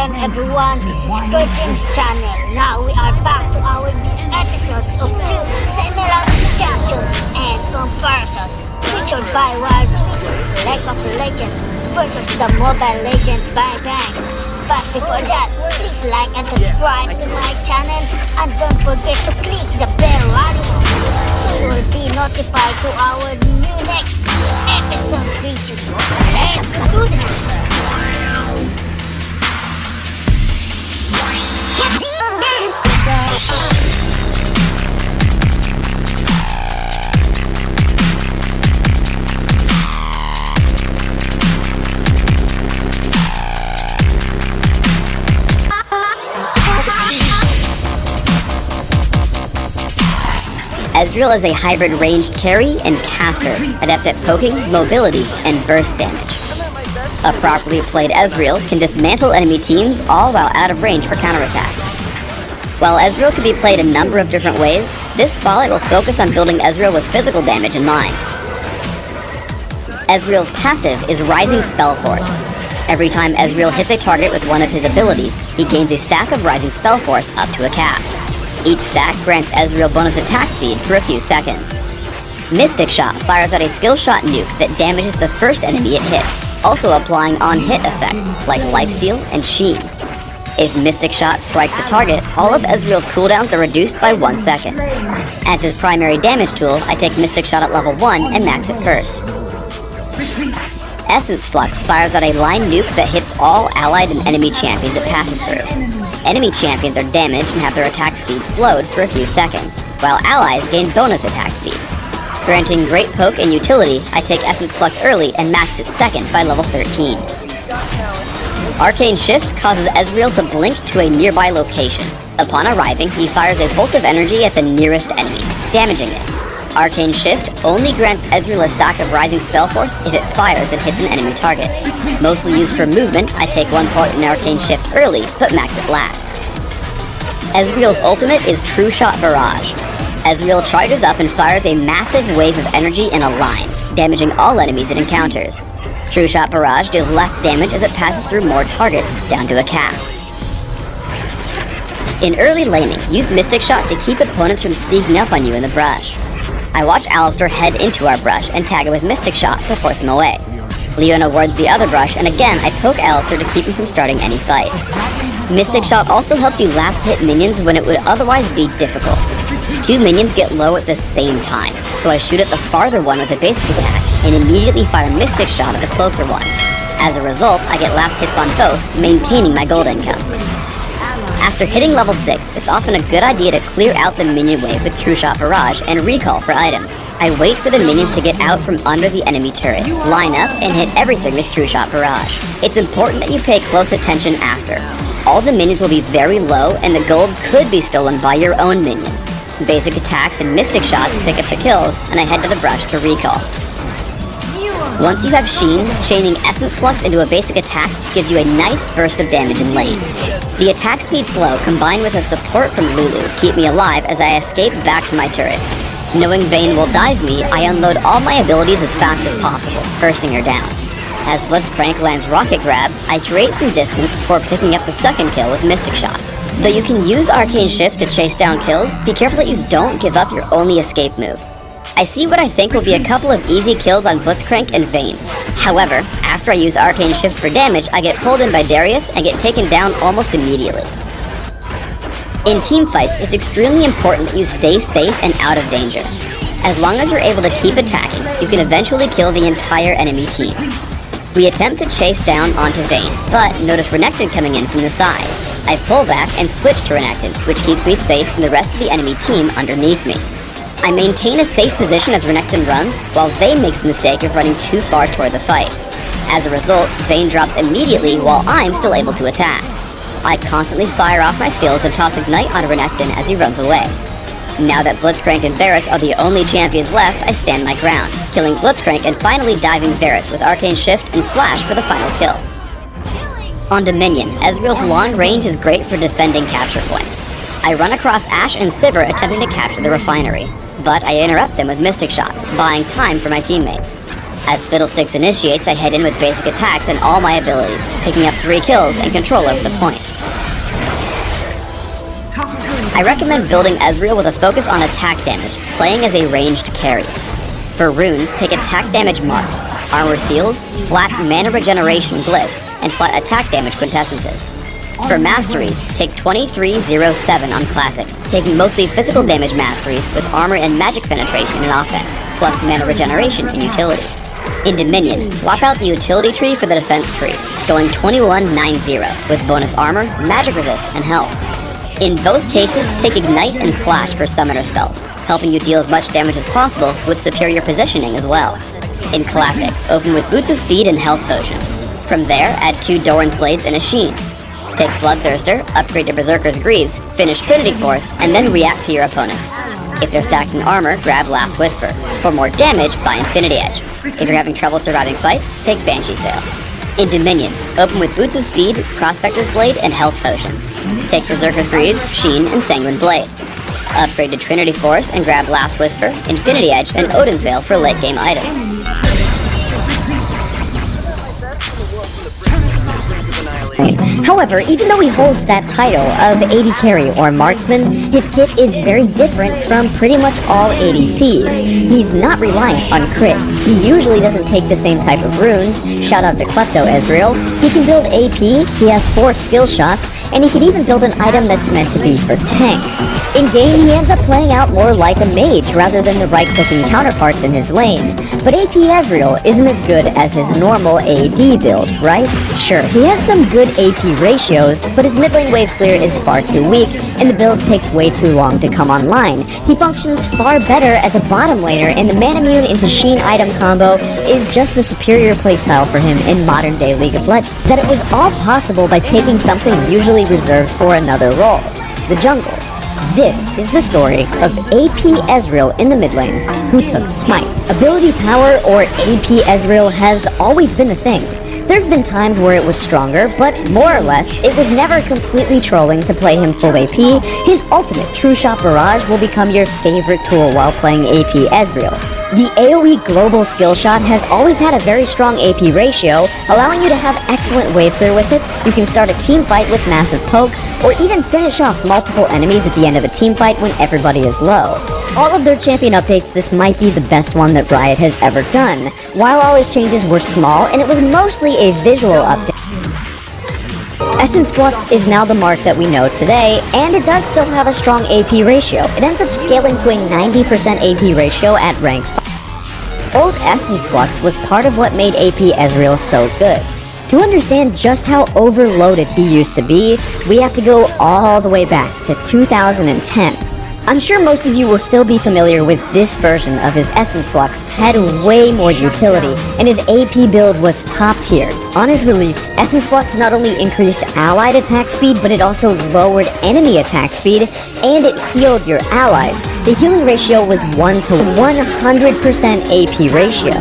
again everyone, this is Kerjims channel. Now we are back to our new episodes of two semi-rank champions and comparison featured by Wild League of Legends versus the Mobile Legend Bang Bang. But before that, please like and subscribe to my channel and don't forget to click the bell icon so you will be notified to our new next episode video. Let's do this! Ezreal is a hybrid ranged carry and caster, adept at poking, mobility, and burst damage. A properly played Ezreal can dismantle enemy teams all while out of range for counterattacks. While Ezreal can be played a number of different ways, this spotlight will focus on building Ezreal with physical damage in mind. Ezreal's passive is Rising Spell Force. Every time Ezreal hits a target with one of his abilities, he gains a stack of Rising Spell Force up to a cap. Each stack grants Ezreal bonus attack speed for a few seconds. Mystic Shot fires out a skill shot nuke that damages the first enemy it hits, also applying on-hit effects like Lifesteal and Sheen. If Mystic Shot strikes a target, all of Ezreal's cooldowns are reduced by 1 second. As his primary damage tool, I take Mystic Shot at level 1 and max it first. Essence Flux fires out a line nuke that hits all allied and enemy champions it passes through. Enemy champions are damaged and have their attack speed slowed for a few seconds, while allies gain bonus attack speed. Granting great poke and utility, I take Essence Flux early and max it second by level 13. Arcane Shift causes Ezreal to blink to a nearby location. Upon arriving, he fires a bolt of energy at the nearest enemy, damaging it. Arcane Shift only grants Ezreal a stack of Rising Spell Force if it fires and hits an enemy target. Mostly used for movement, I take 1 point in Arcane Shift early, but max it last. Ezreal's ultimate is True Shot Barrage. Ezreal charges up and fires a massive wave of energy in a line, damaging all enemies it encounters. True Shot Barrage deals less damage as it passes through more targets, down to a cap. In early laning, use Mystic Shot to keep opponents from sneaking up on you in the brush. I watch Alistar head into our brush and tag it with Mystic Shot to force him away. Leona wards the other brush, and again I poke Alistar to keep him from starting any fights. Mystic Shot also helps you last hit minions when it would otherwise be difficult. 2 minions get low at the same time, so I shoot at the farther one with a basic attack, and immediately fire Mystic Shot at the closer one. As a result, I get last hits on both, maintaining my gold income. After hitting level 6, it's often a good idea to clear out the minion wave with True Shot Barrage and recall for items. I wait for the minions to get out from under the enemy turret, line up, and hit everything with True Shot Barrage. It's important that you pay close attention after. All the minions will be very low, and the gold could be stolen by your own minions. Basic attacks and Mystic Shots pick up the kills, and I head to the brush to recall. Once you have Sheen, chaining Essence Flux into a basic attack gives you a nice burst of damage in lane. The attack speed slow combined with a support from Lulu keep me alive as I escape back to my turret. Knowing Vayne will dive me, I unload all my abilities as fast as possible, bursting her down. As Blitzcrank lands Rocket Grab, I create some distance before picking up the second kill with Mystic Shot. Though you can use Arcane Shift to chase down kills, be careful that you don't give up your only escape move. I see what I think will be a couple of easy kills on Blitzcrank and Vayne. However, after I use Arcane Shift for damage, I get pulled in by Darius and get taken down almost immediately. In teamfights, it's extremely important that you stay safe and out of danger. As long as you're able to keep attacking, you can eventually kill the entire enemy team. We attempt to chase down onto Vayne, but notice Renekton coming in from the side. I pull back and switch to Renekton, which keeps me safe from the rest of the enemy team underneath me. I maintain a safe position as Renekton runs, while Vayne makes the mistake of running too far toward the fight. As a result, Vayne drops immediately while I'm still able to attack. I constantly fire off my skills and toss Ignite on Renekton as he runs away. Now that Blitzcrank and Varus are the only champions left, I stand my ground, killing Blitzcrank and finally diving Varus with Arcane Shift and Flash for the final kill. On Dominion, Ezreal's long range is great for defending capture points. I run across Ashe and Sivir attempting to capture the refinery, but I interrupt them with Mystic Shots, buying time for my teammates. As Fiddlesticks initiates, I head in with basic attacks and all my abilities, picking up 3 kills and control over the point. I recommend building Ezreal with a focus on attack damage, playing as a ranged carry. For runes, take attack damage marks, armor seals, flat mana regeneration glyphs, and flat attack damage quintessences. For masteries, take 2307 on classic, taking mostly physical damage masteries with armor and magic penetration in offense, plus mana regeneration in utility. In Dominion, swap out the utility tree for the defense tree, going 2190 with bonus armor, magic resist, and health. In both cases, take Ignite and Flash for summoner spells, helping you deal as much damage as possible with superior positioning as well. In Classic, open with Boots of Speed and Health Potions. From there, add 2 Doran's Blades and a Sheen. Take Bloodthirster, upgrade to Berserker's Greaves, finish Trinity Force, and then react to your opponents. If they're stacking armor, grab Last Whisper. For more damage, buy Infinity Edge. If you're having trouble surviving fights, take Banshee's Veil. In Dominion, open with Boots of Speed, Prospector's Blade, and Health Potions. Take Berserker's Greaves, Sheen, and Sanguine Blade. Upgrade to Trinity Force and grab Last Whisper, Infinity Edge, and Odin's Veil for late game items. However, even though he holds that title of AD Carry or Marksman, his kit is very different from pretty much all ADCs. He's not reliant on crit. He usually doesn't take the same type of runes. Shout out to Klepto Ezreal. He can build AP, he has 4 skill shots, and he can even build an item that's meant to be for tanks. In game, he ends up playing out more like a mage rather than the right-clicking counterparts in his lane. But AP Ezreal isn't as good as his normal AD build, right? Sure, he has some good AP ratios, but his mid lane wave clear is far too weak, and the build takes way too long to come online. He functions far better as a bottom laner, and the Manamune into Sheen item combo is just the superior playstyle for him in modern day League of Legends. That it was all possible by taking something usually reserved for another role, the jungle. This is the story of AP Ezreal in the mid lane, who took Smite. Ability power, or AP Ezreal, has always been a thing. There have been times where it was stronger, but more or less, it was never completely trolling to play him full AP. His ultimate True Shot Barrage will become your favorite tool while playing AP Ezreal. The AoE Global Skill Shot has always had a very strong AP ratio, allowing you to have excellent wave clear with it. You can start a team fight with Massive Poke, or even finish off multiple enemies at the end of a team fight when everybody is low. All of their champion updates, this might be the best one that Riot has ever done. While all his changes were small, and it was mostly a visual update, Essence Flux is now the mark that we know today, and it does still have a strong AP ratio. It ends up scaling to a 90% AP ratio at rank 5. Old Essence Flux was part of what made AP Ezreal so good. To understand just how overloaded he used to be, we have to go all the way back to 2010. I'm sure most of you will still be familiar with this version of his Essence Flux. Had way more utility, and his AP build was top tier. On his release, Essence Flux not only increased allied attack speed, but it also lowered enemy attack speed, and it healed your allies. The healing ratio was 1 to 100% AP ratio.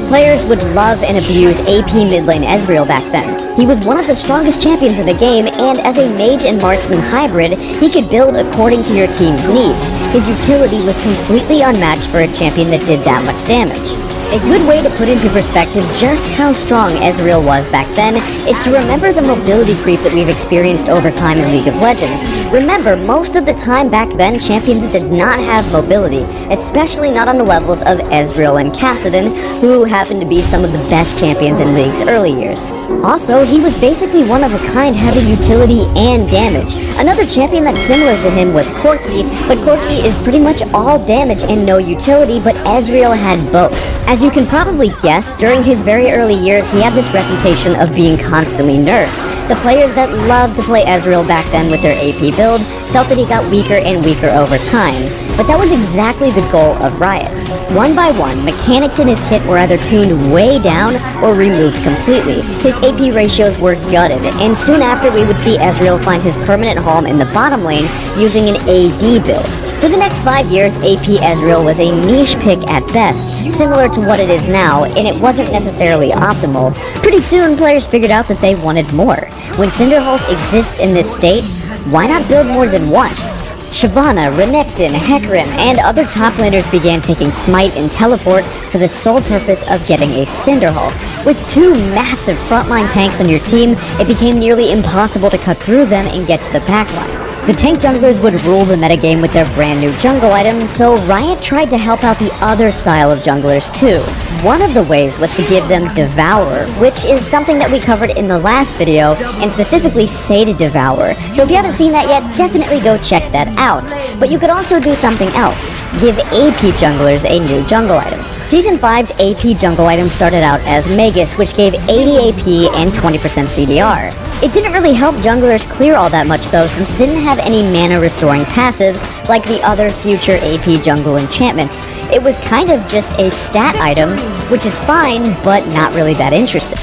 Players would love and abuse AP mid lane Ezreal back then. He was one of the strongest champions in the game, and as a mage and marksman hybrid, he could build according to your team's needs. His utility was completely unmatched for a champion that did that much damage. A good way to put into perspective just how strong Ezreal was back then is to remember the mobility creep that we've experienced over time in League of Legends. Remember, most of the time back then, champions did not have mobility, especially not on the levels of Ezreal and Kassadin, who happened to be some of the best champions in League's early years. Also, he was basically one of a kind having utility and damage. Another champion that's similar to him was Corki, but Corki is pretty much all damage and no utility, but Ezreal had both. As you can probably guess, during his very early years, he had this reputation of being constantly nerfed. The players that loved to play Ezreal back then with their AP build felt that he got weaker and weaker over time, but that was exactly the goal of Riot. One by one, mechanics in his kit were either tuned way down or removed completely. His AP ratios were gutted, and soon after we would see Ezreal find his permanent home in the bottom lane using an AD build. For the next 5 years, AP Ezreal was a niche pick at best, similar to what it is now, and it wasn't necessarily optimal. Pretty soon, players figured out that they wanted more. When Cinderhulk exists in this state, why not build more than one? Shyvana, Renekton, Hecarim, and other top laners began taking Smite and Teleport for the sole purpose of getting a Cinderhulk. With two massive frontline tanks on your team, it became nearly impossible to cut through them and get to the backline. The tank junglers would rule the metagame with their brand new jungle item, so Riot tried to help out the other style of junglers too. One of the ways was to give them Devour, which is something that we covered in the last video, and specifically say to Devour. So if you haven't seen that yet, definitely go check that out. But you could also do something else. Give AP junglers a new jungle item. Season 5's AP jungle item started out as Magus, which gave 80 AP and 20% CDR. It didn't really help junglers clear all that much though, since it didn't have any mana restoring passives like the other future AP jungle enchantments. It was kind of just a stat item, which is fine, but not really that interesting.